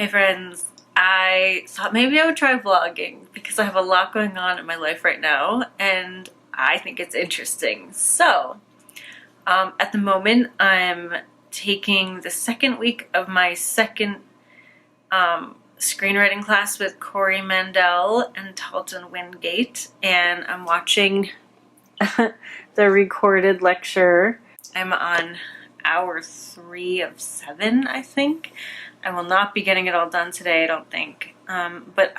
Hey friends, I thought maybe I would try vlogging because I have a lot going on in my life right now and I think it's interesting. So, at the moment I'm taking the second week of my second screenwriting class with Corey Mandel and Talton Wingate, and I'm watching the recorded lecture. I'm on hour 3 of 7, I think. I will not be getting it all done today, I don't think. But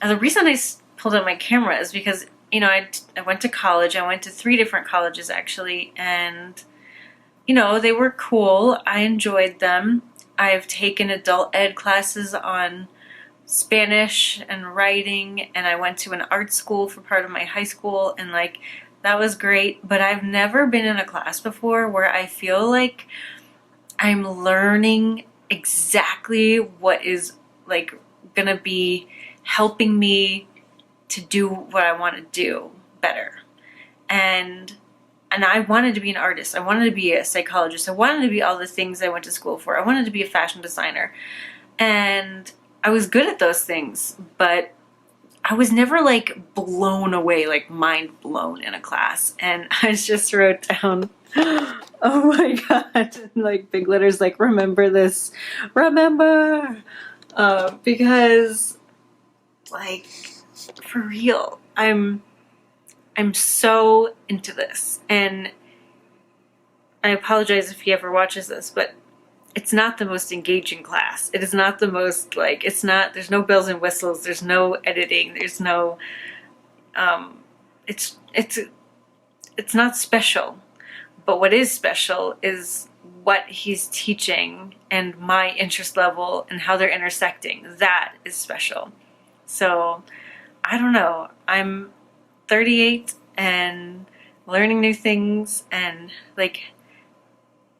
the reason I pulled out my camera is because, you know, I went to college. I went to 3 different colleges actually, and, you know, they were cool. I enjoyed them. I've taken adult ed classes on Spanish and writing, and I went to an art school for part of my high school, and like, that was great. But I've never been in a class before where I feel like I'm learning exactly what is like gonna be helping me to do what I want to do better. And I wanted to be an artist. I wanted to be a psychologist. I wanted to be all the things I went to school for. I wanted to be a fashion designer. And I was good at those things, but I was never like blown away, like mind blown in a class. And I just wrote down, oh my God, like big letters, like remember this, remember, because like for real, I'm so into this. And I apologize if he ever watches this, but it's not the most engaging class. It is not the most, like, it's not, there's no bells and whistles, there's no editing, there's no, it's not special. But what is special is what he's teaching and my interest level and how they're intersecting. That is special. So, I don't know. I'm 38 and learning new things, and like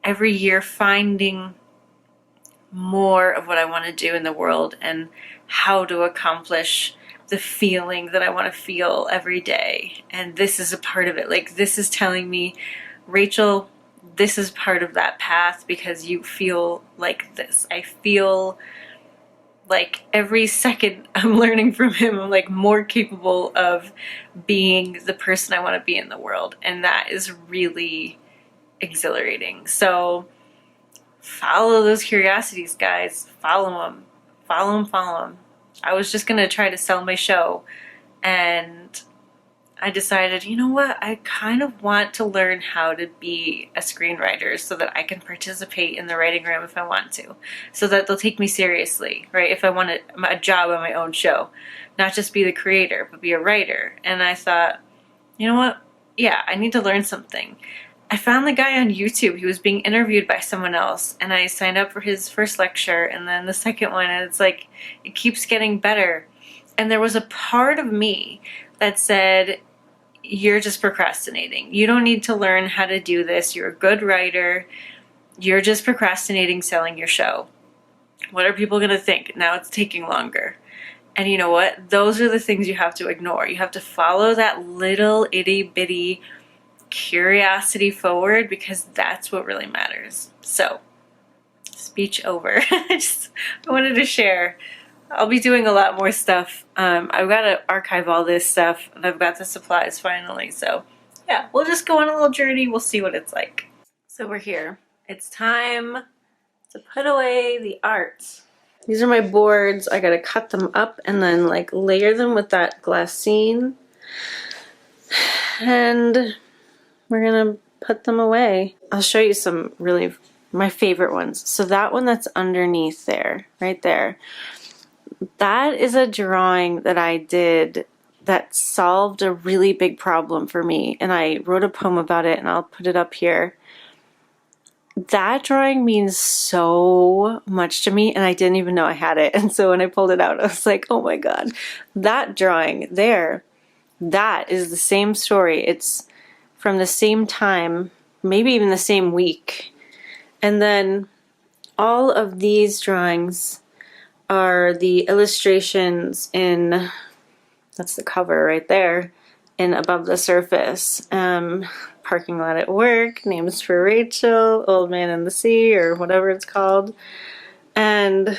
every year finding more of what I want to do in the world and how to accomplish the feeling that I want to feel every day. And this is a part of it. Like, this is telling me, Rachel, this is part of that path because you feel like this. I feel like every second I'm learning from him, I'm like more capable of being the person I want to be in the world. And that is really exhilarating. So follow those curiosities, guys. Follow them. Follow them, follow them. I was just going to try to sell my show, and I decided, you know what? I kind of want to learn how to be a screenwriter so that I can participate in the writing room if I want to, so that they'll take me seriously, right? If I want a job on my own show, not just be the creator, but be a writer. And I thought, you know what? Yeah, I need to learn something. I found the guy on YouTube. He was being interviewed by someone else, and I signed up for his first lecture and then the second one, and it's like, it keeps getting better. And there was a part of me that said, you're just procrastinating. You don't need to learn how to do this. You're a good writer. You're just procrastinating selling your show. What are people going to think? Now it's taking longer. And you know what? Those are the things you have to ignore. You have to follow that little itty bitty curiosity forward, because that's what really matters. So, speech over. I wanted to share. I'll be doing a lot more stuff. I've got to archive all this stuff, and I've got the supplies finally. So yeah, we'll just go on a little journey. We'll see what it's like. So we're here. It's time to put away the art. These are my boards. I gotta cut them up and then like layer them with that glassine. And we're gonna put them away. I'll show you some really, my favorite ones. So that one that's underneath there, right there, that is a drawing that I did that solved a really big problem for me. And I wrote a poem about it, and I'll put it up here. That drawing means so much to me, and I didn't even know I had it. And so when I pulled it out, I was like, oh my God, that drawing there, that is the same story. It's from the same time, maybe even the same week. And then all of these drawings are the illustrations in, that's the cover right there, in Above the Surface. Parking Lot at Work, Names for Rachel, Old Man in the Sea, or whatever it's called. And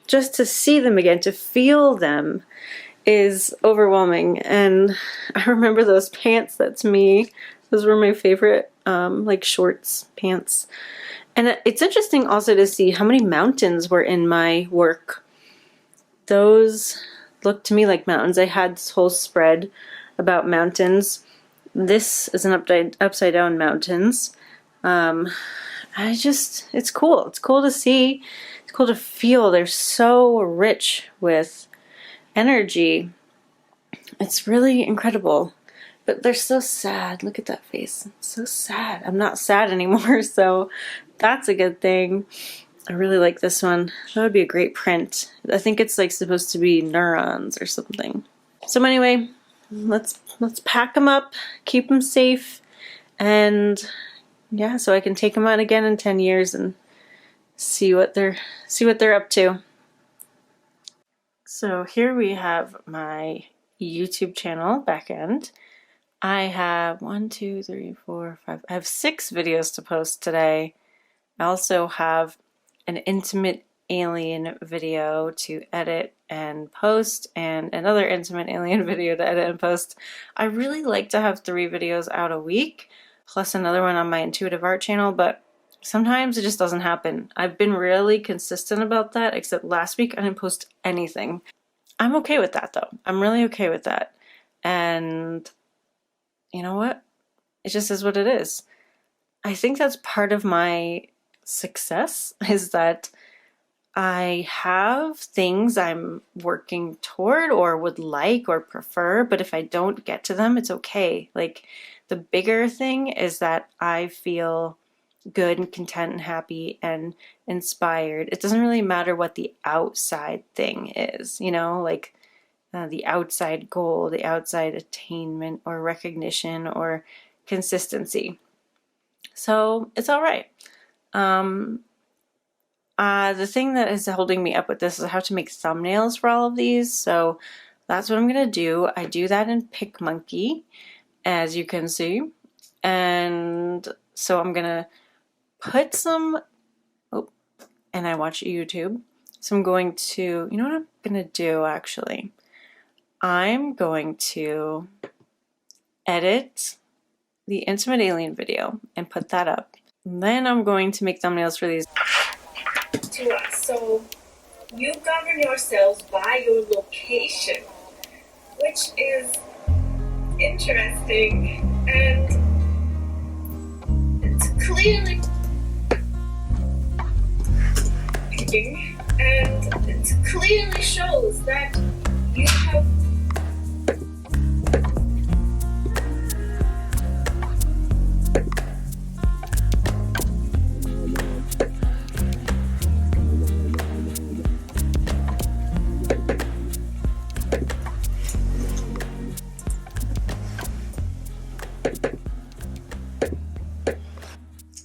just to see them again, to feel them, is overwhelming. And I remember those pants, that's me. Those were my favorite, like shorts, pants. And it's interesting also to see how many mountains were in my work. Those look to me like mountains. I had this whole spread about mountains. This is an upside down mountains. It's cool. It's cool to see. It's cool to feel. They're so rich with energy. It's really incredible. But they're so sad. Look at that face. It's so sad. I'm not sad anymore, so that's a good thing. I really like this one. That would be a great print. I think it's like supposed to be neurons or something. So anyway, let's pack them up, keep them safe, and yeah, so I can take them out again in 10 years and see what they're up to. So here we have my YouTube channel back end. I have 1, 2, 3, 4, 5. I have 6 videos to post today. I also have an intimate alien video to edit and post, and another intimate alien video to edit and post. I really like to have 3 videos out a week, plus another one on my intuitive art channel, but sometimes it just doesn't happen. I've been really consistent about that, except last week I didn't post anything. I'm okay with that though. I'm really okay with that. And you know what? It just is what it is. I think that's part of my success, is that I have things I'm working toward or would like or prefer, but if I don't get to them, it's okay. Like, the bigger thing is that I feel good and content and happy and inspired. It doesn't really matter what the outside thing is, you know, like the outside goal, the outside attainment or recognition or consistency. So it's all right. The thing that is holding me up with this is how to make thumbnails for all of these. So that's what I'm going to do. I do that in PicMonkey, as you can see. And so I'm going to put some, and I watch YouTube. So I'm going to, you know what I'm going to do actually? I'm going to edit the Intimate Alien video and put that up. And then I'm going to make thumbnails for these. To us. So you govern yourselves by your location, which is interesting, and it's clearly and it clearly shows that you have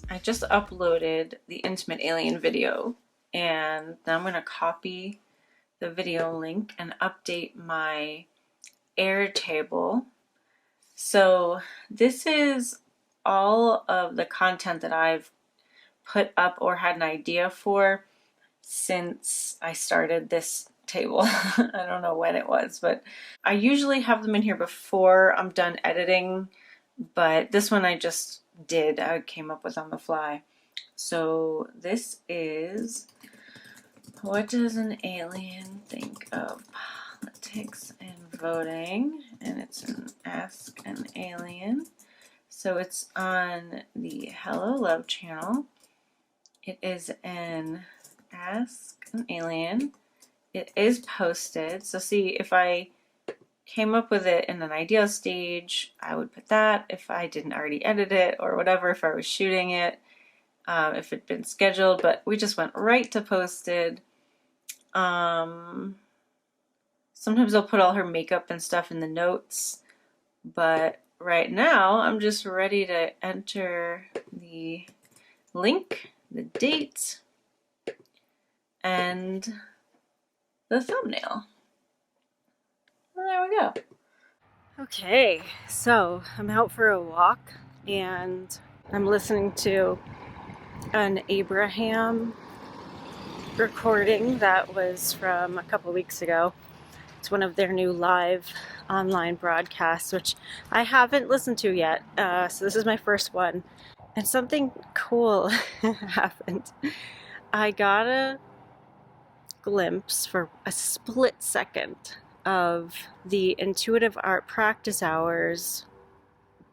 I just uploaded the Intimate Alien video, and then I'm going to copy the video link and update my Airtable. So this is all of the content that I've put up or had an idea for since I started this table. I don't know when it was, but I usually have them in here before I'm done editing, but this one I just did. I came up with on the fly. So this is, what does an alien think of politics and voting? And it's an Ask an Alien. So it's on the Hello Love channel. It is an Ask an Alien. It is posted. So see, if I came up with it in an idea stage, I would put that. If I didn't already edit it or whatever, if I was shooting it, if it'd been scheduled, but we just went right to posted. Sometimes I'll put all her makeup and stuff in the notes, but right now I'm just ready to enter the link, the date, and the thumbnail. And there we go. Okay, so I'm out for a walk and I'm listening to an Abraham recording that was from a couple weeks ago. It's one of their new live online broadcasts, which I haven't listened to yet. So this is my first one. And something cool happened. I got a glimpse for a split second of the intuitive art practice hours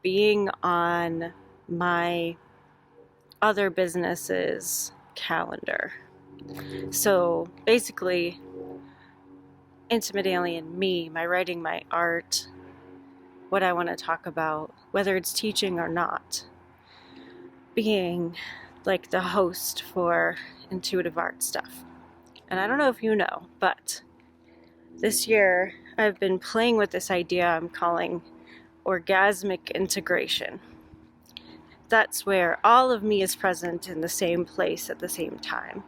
being on my other business's calendar. So basically, Intimate Alien, me, my writing, my art, what I want to talk about, whether it's teaching or not, being like the host for intuitive art stuff. And I don't know if you know, but this year I've been playing with this idea I'm calling orgasmic integration. That's where all of me is present in the same place at the same time.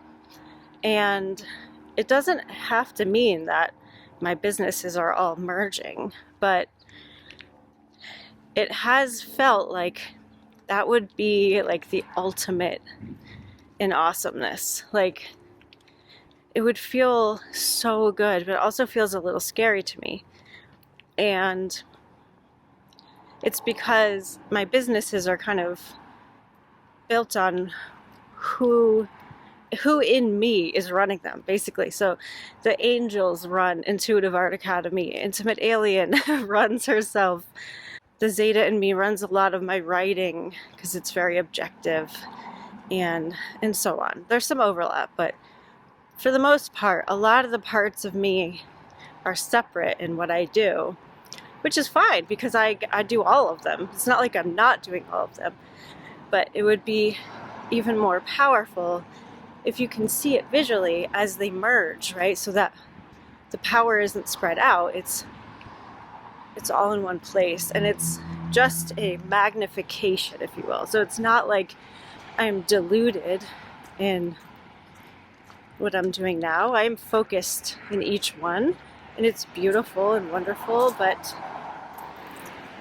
And it doesn't have to mean that my businesses are all merging, but it has felt like that would be like the ultimate in awesomeness. Like, it would feel so good, but it also feels a little scary to me. And it's because my businesses are kind of built on who in me is running them, basically. So the angels run Intuitive Art Academy, Intimate Alien runs herself, the Zeta in me runs a lot of my writing because it's very objective, and so on. There's some overlap, but for the most part, a lot of the parts of me are separate in what I do, which is fine because I do all of them. It's not like I'm not doing all of them, but it would be even more powerful if you can see it visually as they merge, right? So that the power isn't spread out, it's all in one place, and it's just a magnification, if you will. So it's not like I'm deluded in what I'm doing now. I'm focused in each one, and it's beautiful and wonderful, but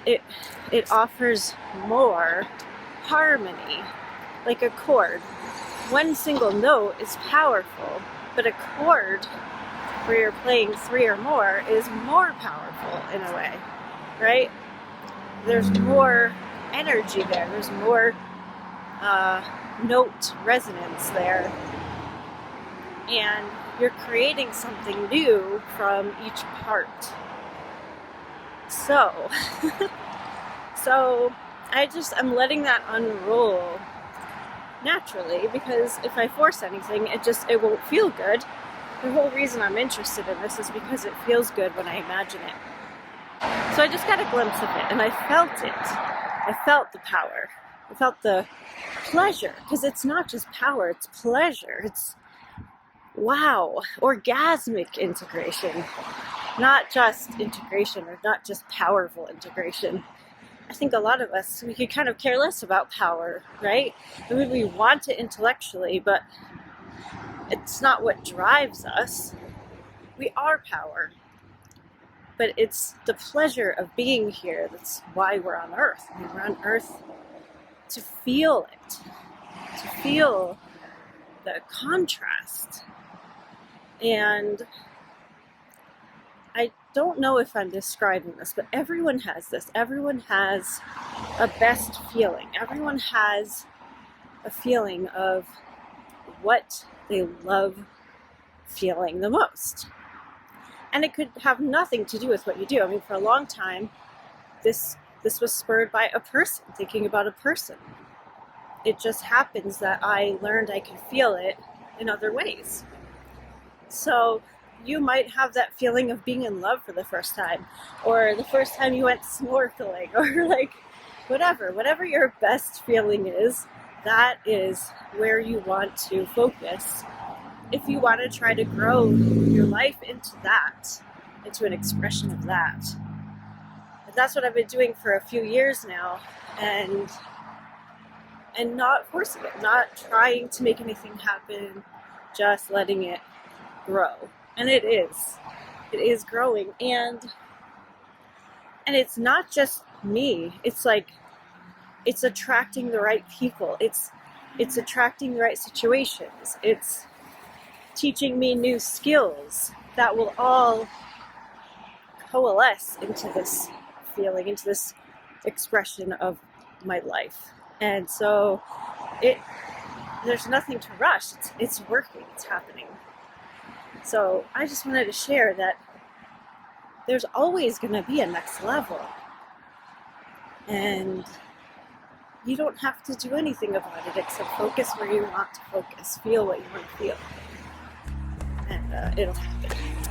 it offers more harmony, like a chord. One single note is powerful, but a chord where you're playing three or more is more powerful in a way, right? There's more energy there. There's more note resonance there. And you're creating something new from each part. So I'm letting that unroll naturally, because if I force anything, it won't feel good. The whole reason I'm interested in this is because it feels good when I imagine it. So I just got a glimpse of it, and I felt it. I felt the power. I felt the pleasure, because it's not just power, it's pleasure. It's, wow, orgasmic integration. Not just integration, or not just powerful integration. I think a lot of us, we could kind of care less about power, right? I mean, we want it intellectually, but it's not what drives us. We are power. But it's the pleasure of being here that's why we're on Earth. I mean, we're on Earth to feel it, to feel the contrast. And I don't know if I'm describing this, but everyone has this. Everyone has a best feeling. Everyone has a feeling of what they love feeling the most. And it could have nothing to do with what you do. I mean, for a long time, this was spurred by a person, thinking about a person. It just happens that I learned I could feel it in other ways. So you might have that feeling of being in love for the first time, or the first time you went snorkeling, or like whatever your best feeling is, that is where you want to focus if you want to try to grow your life into that, into an expression of that. And that's what I've been doing for a few years now, and not forcing it, not trying to make anything happen, just letting it grow. And it is growing, and it's not just me. It's like, it's attracting the right people. It's attracting the right situations. It's teaching me new skills that will all coalesce into this feeling, into this expression of my life. And so there's nothing to rush. It's working, it's happening. So I just wanted to share that there's always going to be a next level. And you don't have to do anything about it except focus where you want to focus, feel what you want to feel. And it'll happen.